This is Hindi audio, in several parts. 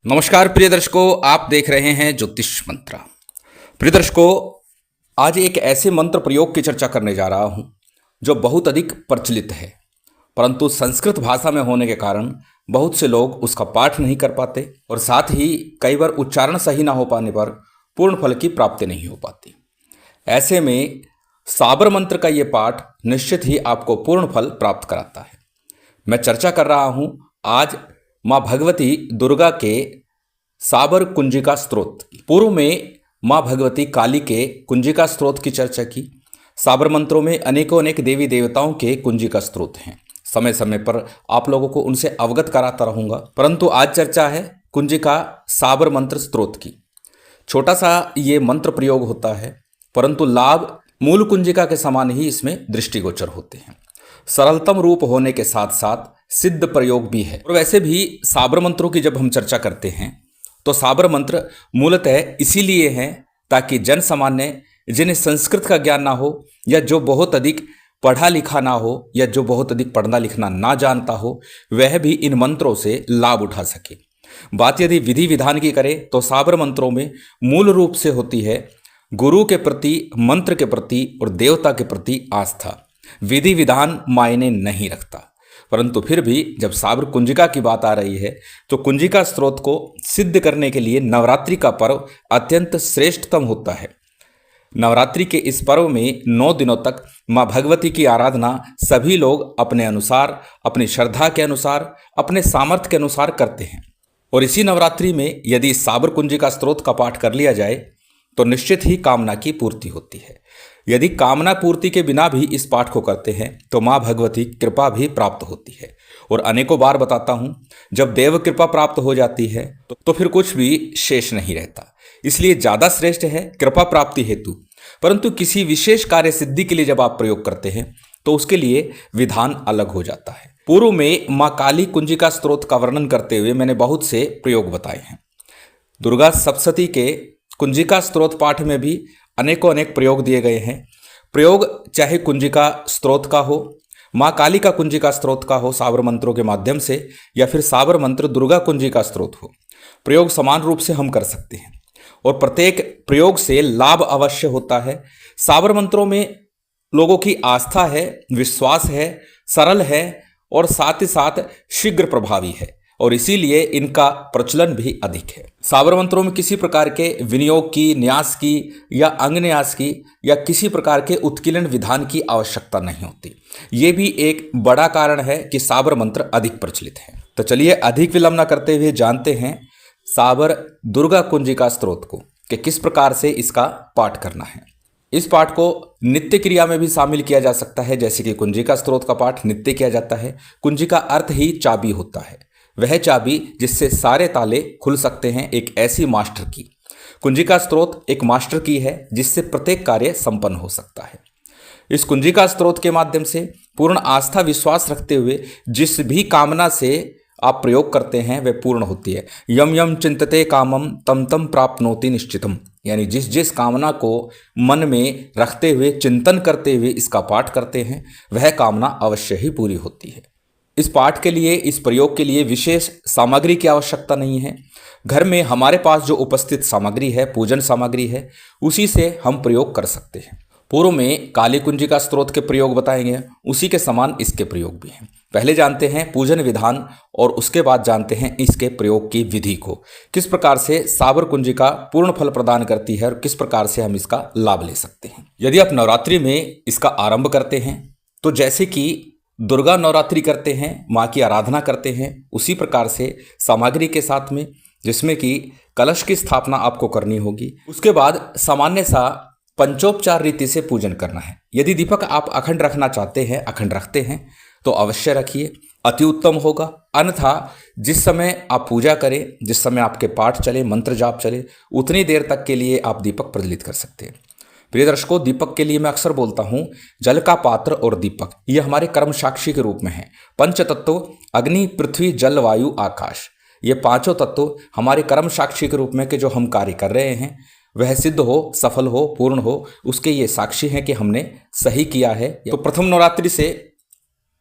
नमस्कार प्रिय दर्शकों, आप देख रहे हैं ज्योतिष मंत्रा। प्रिय दर्शकों, आज एक ऐसे मंत्र प्रयोग की चर्चा करने जा रहा हूं जो बहुत अधिक प्रचलित है, परंतु संस्कृत भाषा में होने के कारण बहुत से लोग उसका पाठ नहीं कर पाते और साथ ही कई बार उच्चारण सही ना हो पाने पर पूर्ण फल की प्राप्ति नहीं हो पाती। ऐसे में साबर मंत्र का ये पाठ निश्चित ही आपको पूर्ण फल प्राप्त कराता है। मैं चर्चा कर रहा हूं आज माँ भगवती दुर्गा के साबर कुंजिका स्तोत्र की। पूर्व में माँ भगवती काली के कुंजिका स्तोत्र की चर्चा की। साबर मंत्रों में अनेकों अनेक देवी देवताओं के कुंजिका स्तोत्र हैं। समय समय पर आप लोगों को उनसे अवगत कराता रहूंगा, परंतु आज चर्चा है कुंजिका साबर मंत्र स्तोत्र की। छोटा सा ये मंत्र प्रयोग होता है, परंतु लाभ मूल कुंजिका के समान ही इसमें दृष्टिगोचर होते हैं। सरलतम रूप होने के साथ साथ सिद्ध प्रयोग भी है। और वैसे भी साबर मंत्रों की जब हम चर्चा करते हैं तो साबर मंत्र मूलतः इसीलिए हैं ताकि जन सामान्य जिन्हें संस्कृत का ज्ञान ना हो, या जो बहुत अधिक पढ़ा लिखा ना हो, या जो बहुत अधिक पढ़ना लिखना ना जानता हो, वह भी इन मंत्रों से लाभ उठा सके। बात यदि विधि विधान की करें तो साबर मंत्रों में मूल रूप से होती है गुरु के प्रति, मंत्र के प्रति और देवता के प्रति आस्था। विधि विधान मायने नहीं रखता, परंतु फिर भी जब साबर कुंजिका की बात आ रही है तो कुंजिका स्तोत्र को सिद्ध करने के लिए नवरात्रि का पर्व अत्यंत श्रेष्ठतम होता है। नवरात्रि के इस पर्व में 9 दिनों तक माँ भगवती की आराधना सभी लोग अपने अनुसार, अपनी श्रद्धा के अनुसार, अपने सामर्थ्य के अनुसार करते हैं। और इसी नवरात्रि में यदि साबर कुंजिका स्तोत्र का पाठ कर लिया जाए तो निश्चित ही कामना की पूर्ति होती है। यदि कामना पूर्ति के बिना भी इस पाठ को करते हैं तो माँ भगवती कृपा भी प्राप्त होती है। और अनेकों बार बताता हूँ, जब देव कृपा प्राप्त हो जाती है तो फिर कुछ भी शेष नहीं रहता। इसलिए ज़्यादा श्रेष्ठ है कृपा प्राप्ति हेतु, परंतु किसी विशेष कार्य सिद्धि के लिए जब आप प्रयोग करते हैं तो उसके लिए विधान अलग हो जाता है। पूर्व में माँ काली कुंजिका स्तोत्र का वर्णन करते हुए मैंने बहुत से प्रयोग बताए हैं। दुर्गा सप्तशती के कुंजिका स्तोत्र पाठ में भी अनेकों अनेक प्रयोग दिए गए हैं। प्रयोग चाहे कुंजिका स्तोत्र का हो, माँ काली का कुंजिका स्तोत्र का हो साबर मंत्रों के माध्यम से, या फिर साबर मंत्र दुर्गा कुंजिका स्तोत्र हो, प्रयोग समान रूप से हम कर सकते हैं और प्रत्येक प्रयोग से लाभ अवश्य होता है। साबर मंत्रों में लोगों की आस्था है, विश्वास है, सरल है और साथ ही साथ शीघ्र प्रभावी है, और इसीलिए इनका प्रचलन भी अधिक है। साबर मंत्रों में किसी प्रकार के विनियोग की, न्यास की या अंगन्यास की या किसी प्रकार के उत्कीर्ण विधान की आवश्यकता नहीं होती। ये भी एक बड़ा कारण है कि साबर मंत्र अधिक प्रचलित है। तो चलिए अधिक विलंब न करते हुए जानते हैं साबर दुर्गा कुंजिका स्तोत्र को कि किस प्रकार से इसका पाठ करना है। इस पाठ को नित्य क्रिया में भी शामिल किया जा सकता है, जैसे कि कुंजिका स्तोत्र का पाठ नित्य किया जाता है। कुंजिका अर्थ ही चाबी होता है, वह चाबी जिससे सारे ताले खुल सकते हैं, एक ऐसी मास्टर की। कुंजिका स्तोत्र एक मास्टर की है जिससे प्रत्येक कार्य संपन्न हो सकता है। इस कुंजिका स्तोत्र के माध्यम से पूर्ण आस्था विश्वास रखते हुए जिस भी कामना से आप प्रयोग करते हैं वह पूर्ण होती है। यम यम चिंतते कामम तम तम प्राप्नोति निश्चितम, यानी जिस जिस कामना को मन में रखते हुए, चिंतन करते हुए इसका पाठ करते हैं वह कामना अवश्य ही पूरी होती है। इस पाठ के लिए, इस प्रयोग के लिए विशेष सामग्री की आवश्यकता नहीं है। घर में हमारे पास जो उपस्थित सामग्री है, पूजन सामग्री है, उसी से हम प्रयोग कर सकते हैं। पूर्व में काली कुंजिका स्तोत्र के प्रयोग बताएंगे, उसी के समान इसके प्रयोग भी हैं। पहले जानते हैं पूजन विधान और उसके बाद जानते हैं इसके प्रयोग की विधि को, किस प्रकार से साबर कुंजिका पूर्ण फल प्रदान करती है और किस प्रकार से हम इसका लाभ ले सकते हैं। यदि आप नवरात्रि में इसका आरंभ करते हैं तो जैसे कि दुर्गा नवरात्रि करते हैं, माँ की आराधना करते हैं, उसी प्रकार से सामग्री के साथ में, जिसमें कि कलश की स्थापना आपको करनी होगी। उसके बाद सामान्य सा पंचोपचार रीति से पूजन करना है। यदि दीपक आप अखंड रखना चाहते हैं, अखंड रखते हैं तो अवश्य रखिए, अति उत्तम होगा। अन्यथा जिस समय आप पूजा करें, जिस समय आपके पाठ चले, मंत्र जाप चले, उतनी देर तक के लिए आप दीपक प्रज्वलित कर सकते हैं। प्रिय दर्शकों, दीपक के लिए मैं अक्सर बोलता हूँ जल का पात्र और दीपक ये हमारे कर्म साक्षी के रूप में है। पंच तत्व अग्नि, पृथ्वी, जल, वायु, आकाश, ये पांचों तत्व हमारे कर्म साक्षी के रूप में कि जो हम कार्य कर रहे हैं वह सिद्ध हो, सफल हो, पूर्ण हो, उसके ये साक्षी हैं कि हमने सही किया है। तो प्रथम नवरात्रि से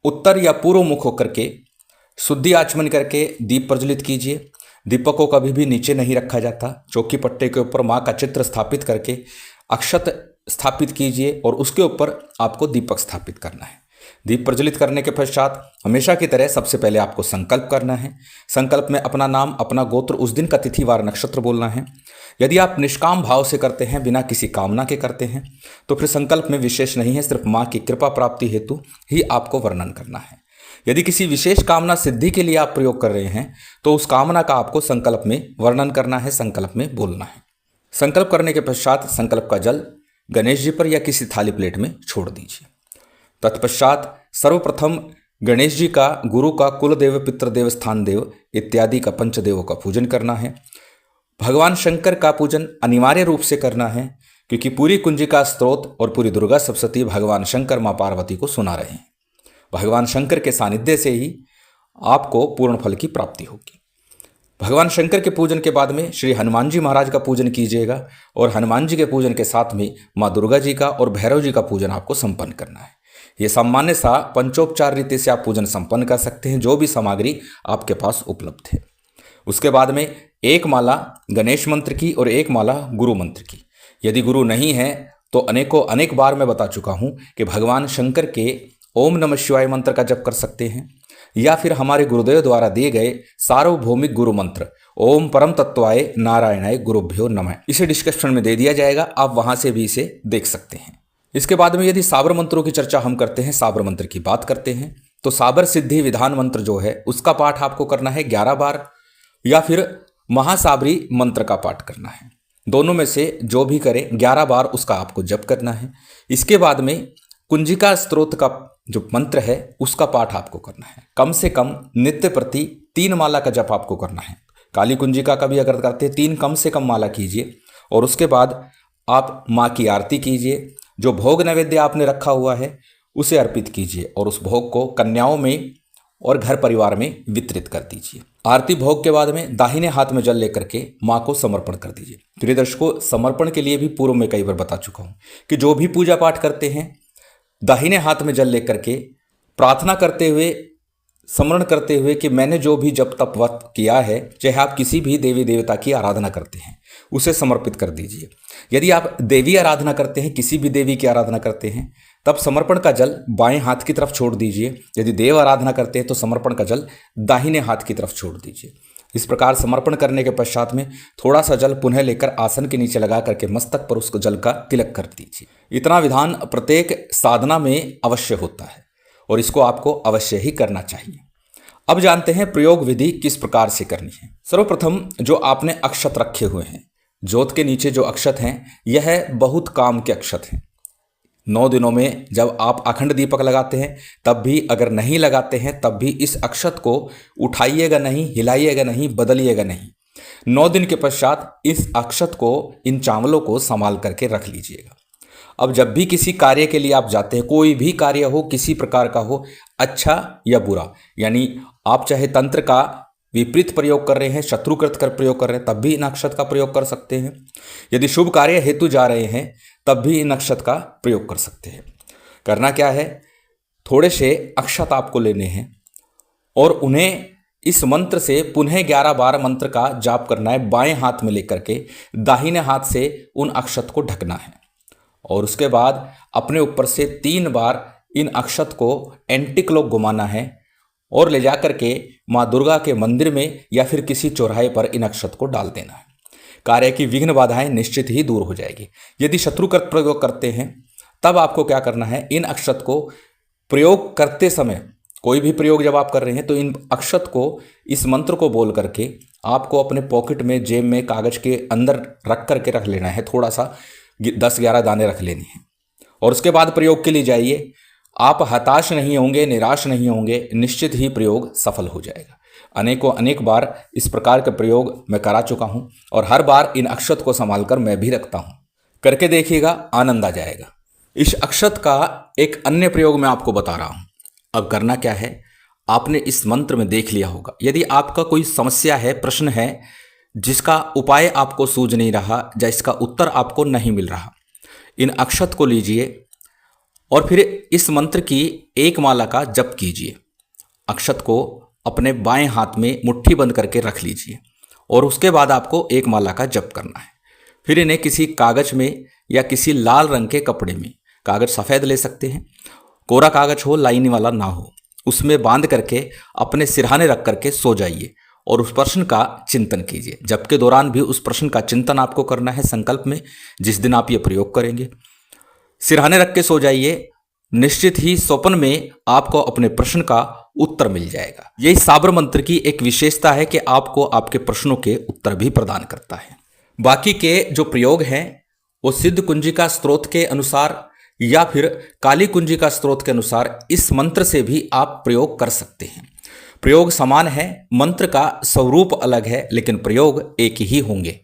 उत्तर या पूर्व मुख होकर के शुद्धि आचमन करके दीप प्रज्वलित कीजिए। दीपक को कभी भी नीचे नहीं रखा जाता। चौकी पट्टे के ऊपर माँ का चित्र स्थापित करके अक्षत स्थापित कीजिए और उसके ऊपर आपको दीपक स्थापित करना है। दीप प्रज्वलित करने के पश्चात हमेशा की तरह सबसे पहले आपको संकल्प करना है। संकल्प में अपना नाम, अपना गोत्र, उस दिन का तिथि वार नक्षत्र बोलना है। यदि आप निष्काम भाव से करते हैं, बिना किसी कामना के करते हैं, तो फिर संकल्प में विशेष नहीं है, सिर्फ माँ की कृपा प्राप्ति हेतु ही आपको वर्णन करना है। यदि किसी विशेष कामना सिद्धि के लिए आप प्रयोग कर रहे हैं तो उस कामना का आपको संकल्प में वर्णन करना है, संकल्प में बोलना है। संकल्प करने के पश्चात संकल्प का जल गणेश जी पर या किसी थाली प्लेट में छोड़ दीजिए। तत्पश्चात सर्वप्रथम गणेश जी का, गुरु का, कुल देव, पितृदेव, स्थान देव इत्यादि का, पंचदेवों का पूजन करना है। भगवान शंकर का पूजन अनिवार्य रूप से करना है, क्योंकि पूरी कुंजिका स्त्रोत और पूरी दुर्गा सप्तशती भगवान शंकर माँ पार्वती को सुना रहे हैं। भगवान शंकर के सानिध्य से ही आपको पूर्ण फल की प्राप्ति होगी। भगवान शंकर के पूजन के बाद में श्री हनुमान जी महाराज का पूजन कीजिएगा और हनुमान जी के पूजन के साथ में माँ दुर्गा जी का और भैरव जी का पूजन आपको संपन्न करना है। ये सामान्य सा पंचोपचार रीति से आप पूजन संपन्न कर सकते हैं, जो भी सामग्री आपके पास उपलब्ध है। उसके बाद में एक माला गणेश मंत्र की और एक माला गुरु मंत्र की। यदि गुरु नहीं है तो अनेक बार मैं बता चुका हूँ कि भगवान शंकर के ओम नमः शिवाय मंत्र का जप कर सकते हैं, या फिर हमारे गुरुदेव द्वारा दिए गए सार्वभौमिक गुरु मंत्र ओम परम तत्वाय नारायणाय गुरुभ्यो नमः, इसे डिस्क्रिप्शन में दे दिया जाएगा, आप वहां से भी इसे देख सकते हैं। इसके बाद में यदि साबर मंत्रों की चर्चा हम करते हैं, साबर मंत्र की बात करते हैं, तो साबर सिद्धि विधान मंत्र जो है उसका पाठ आपको करना है 11 बार, या फिर महासाबरी मंत्र का पाठ करना है। दोनों में से जो भी करें 11 बार उसका आपको जप करना है। इसके बाद में कुंजिका स्त्रोत का जो मंत्र है उसका पाठ आपको करना है। कम से कम नित्य प्रति 3 माला का जप आपको करना है। काली कुंजिका का भी अगर करते हैं 3 कम से कम माला कीजिए, और उसके बाद आप माँ की आरती कीजिए। जो भोग नैवेद्य आपने रखा हुआ है उसे अर्पित कीजिए और उस भोग को कन्याओं में और घर परिवार में वितरित कर दीजिए। आरती भोग के बाद में दाहिने हाथ में जल लेकर के माँ को समर्पण कर दीजिए। प्रिय दर्शकों, समर्पण के लिए भी पूर्व में कई बार बता चुका हूँ कि जो भी पूजा पाठ करते हैं दाहिने हाथ में जल लेकर के प्रार्थना करते हुए, स्मरण करते हुए कि मैंने जो भी जप तप व्रत किया है, चाहे आप किसी भी देवी देवता की आराधना करते हैं उसे समर्पित कर दीजिए। यदि आप देवी आराधना करते हैं, किसी भी देवी की आराधना करते हैं, तब समर्पण का जल बाएं हाथ की तरफ छोड़ दीजिए। यदि देव आराधना करते हैं तो समर्पण का जल दाहिने हाथ की तरफ छोड़ दीजिए। इस प्रकार समर्पण करने के पश्चात में थोड़ा सा जल पुनः लेकर आसन के नीचे लगा करके मस्तक पर उसको जल का तिलक कर दीजिए। इतना विधान प्रत्येक साधना में अवश्य होता है और इसको आपको अवश्य ही करना चाहिए। अब जानते हैं प्रयोग विधि किस प्रकार से करनी है। सर्वप्रथम जो आपने अक्षत रखे हुए हैं, ज्योत के नीचे जो अक्षत हैं, यह बहुत काम के अक्षत हैं। 9 दिनों में जब आप अखंड दीपक लगाते हैं, तब भी अगर नहीं लगाते हैं तब भी इस अक्षत को उठाइएगा नहीं, हिलाइएगा नहीं, बदलिएगा नहीं। 9 दिन के पश्चात इस अक्षत को, इन चावलों को संभाल करके रख लीजिएगा। अब जब भी किसी कार्य के लिए आप जाते हैं, कोई भी कार्य हो, किसी प्रकार का हो, अच्छा या बुरा, यानी आप चाहे तंत्र का विपरीत प्रयोग कर रहे हैं, शत्रुकृत कर प्रयोग कर रहे हैं, तब भी इन अक्षत का प्रयोग कर सकते हैं। यदि शुभ कार्य हेतु जा रहे हैं तब भी इन अक्षत का प्रयोग कर सकते हैं। करना क्या है, थोड़े से अक्षत आपको लेने हैं और उन्हें इस मंत्र से पुनः 11 बार मंत्र का जाप करना है। बाएं हाथ में लेकर के दाहिने हाथ से उन अक्षत को ढकना है और उसके बाद अपने ऊपर से 3 बार इन अक्षत को एंटी क्लॉक घुमाना है और ले जाकर के माँ दुर्गा के मंदिर में या फिर किसी चौराहे पर इन अक्षत को डाल देना है। कार्य की विघ्न बाधाएं निश्चित ही दूर हो जाएगी। यदि शत्रुकृत प्रयोग करते हैं तब आपको क्या करना है, इन अक्षत को प्रयोग करते समय, कोई भी प्रयोग जब आप कर रहे हैं तो इन अक्षत को, इस मंत्र को बोल करके आपको अपने पॉकेट में, जेब में, कागज के अंदर रख करके रख लेना है। थोड़ा सा 10-11 दाने रख लेनी है और उसके बाद प्रयोग के लिए जाइए। आप हताश नहीं होंगे, निराश नहीं होंगे, निश्चित ही प्रयोग सफल हो जाएगा। अनेक बार इस प्रकार के प्रयोग मैं करा चुका हूं और हर बार इन अक्षत को संभाल कर मैं भी रखता हूं। करके देखिएगा, आनंद आ जाएगा। इस अक्षत का एक अन्य प्रयोग मैं आपको बता रहा हूं। अब करना क्या है, आपने इस मंत्र में देख लिया होगा। यदि आपका कोई समस्या है, प्रश्न है, जिसका उपाय आपको सूझ नहीं रहा या इसका उत्तर आपको नहीं मिल रहा, इन अक्षत को लीजिए और फिर इस मंत्र की 1 माला का जप कीजिए। अक्षत को अपने बाएं हाथ में मुट्ठी बंद करके रख लीजिए और उसके बाद आपको एक माला का जप करना है। फिर इन्हें किसी कागज में या किसी लाल रंग के कपड़े में, कागज सफ़ेद ले सकते हैं, कोरा कागज हो, लाइनिंग वाला ना हो, उसमें बांध करके अपने सिरहाने रख करके सो जाइए और उस प्रश्न का चिंतन कीजिए। जप के दौरान भी उस प्रश्न का चिंतन आपको करना है संकल्प में, जिस दिन आप ये प्रयोग करेंगे। सिरहाने रख के सो जाइए, निश्चित ही स्वप्न में आपको अपने प्रश्न का उत्तर मिल जाएगा। यही साबर मंत्र की एक विशेषता है कि आपको आपके प्रश्नों के उत्तर भी प्रदान करता है। बाकी के जो प्रयोग हैं वो सिद्ध कुंजिका स्त्रोत के अनुसार या फिर काली कुंजिका स्त्रोत के अनुसार इस मंत्र से भी आप प्रयोग कर सकते हैं। प्रयोग समान है, मंत्र का स्वरूप अलग है, लेकिन प्रयोग एक ही होंगे,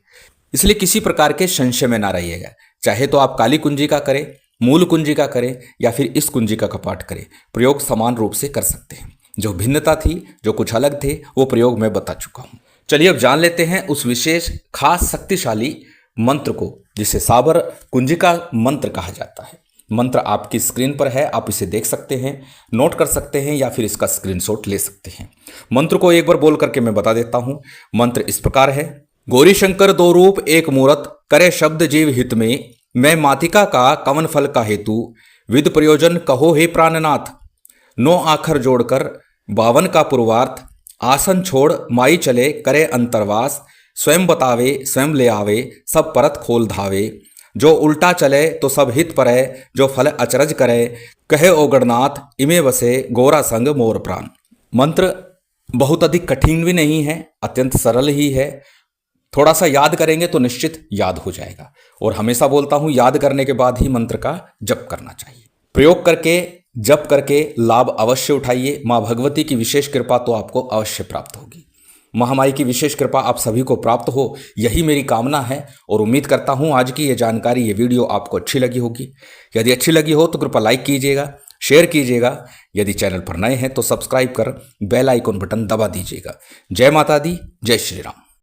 इसलिए किसी प्रकार के संशय में ना रहिएगा। चाहे तो आप काली कुंजिका करें, मूल कुंजिका करें या फिर इस कुंजिका का पाठ करें, प्रयोग समान रूप से कर सकते हैं। जो भिन्नता थी, जो कुछ अलग थे, वो प्रयोग मैं बता चुका हूं। चलिए अब जान लेते हैं उस विशेष खास शक्तिशाली मंत्र को जिसे साबर कुंजिका मंत्र कहा जाता है। मंत्र आपकी स्क्रीन पर है, आप इसे देख सकते हैं, नोट कर सकते हैं या फिर इसका स्क्रीनशॉट ले सकते हैं। मंत्र को एक बार बोल करके मैं बता देता हूं। मंत्र इस प्रकार है। गौरी शंकर दो रूप एक मूरत, करे शब्द जीव हित में, मैं मातिका का कवन फल का हेतु, विद प्रयोजन कहो हे प्राणनाथ। 9 आखर जोड़कर 52 का पूर्वार्थ, आसन छोड़ माई चले करे अंतरवास, स्वयं बतावे स्वयं ले आवे, सब परत खोल धावे, जो उल्टा चले तो सब हित परे, जो फल अचरज करे, कहे ओ गणनाथ इमे बसे, गोरा संग मोर प्राण। मंत्र बहुत अधिक कठिन भी नहीं है, अत्यंत सरल ही है। थोड़ा सा याद करेंगे तो निश्चित याद हो जाएगा। और हमेशा बोलता हूं, याद करने के बाद ही मंत्र का जप करना चाहिए। प्रयोग करके, जप करके लाभ अवश्य उठाइए। माँ भगवती की विशेष कृपा तो आपको अवश्य प्राप्त होगी। महामाई की विशेष कृपा आप सभी को प्राप्त हो, यही मेरी कामना है। और उम्मीद करता हूं आज की ये जानकारी, ये वीडियो आपको अच्छी लगी होगी। यदि अच्छी लगी हो तो कृपया लाइक कीजिएगा, शेयर कीजिएगा। यदि चैनल पर नए हैं तो सब्सक्राइब कर बेल आइकन बटन दबा दीजिएगा। जय माता दी, जय श्री राम।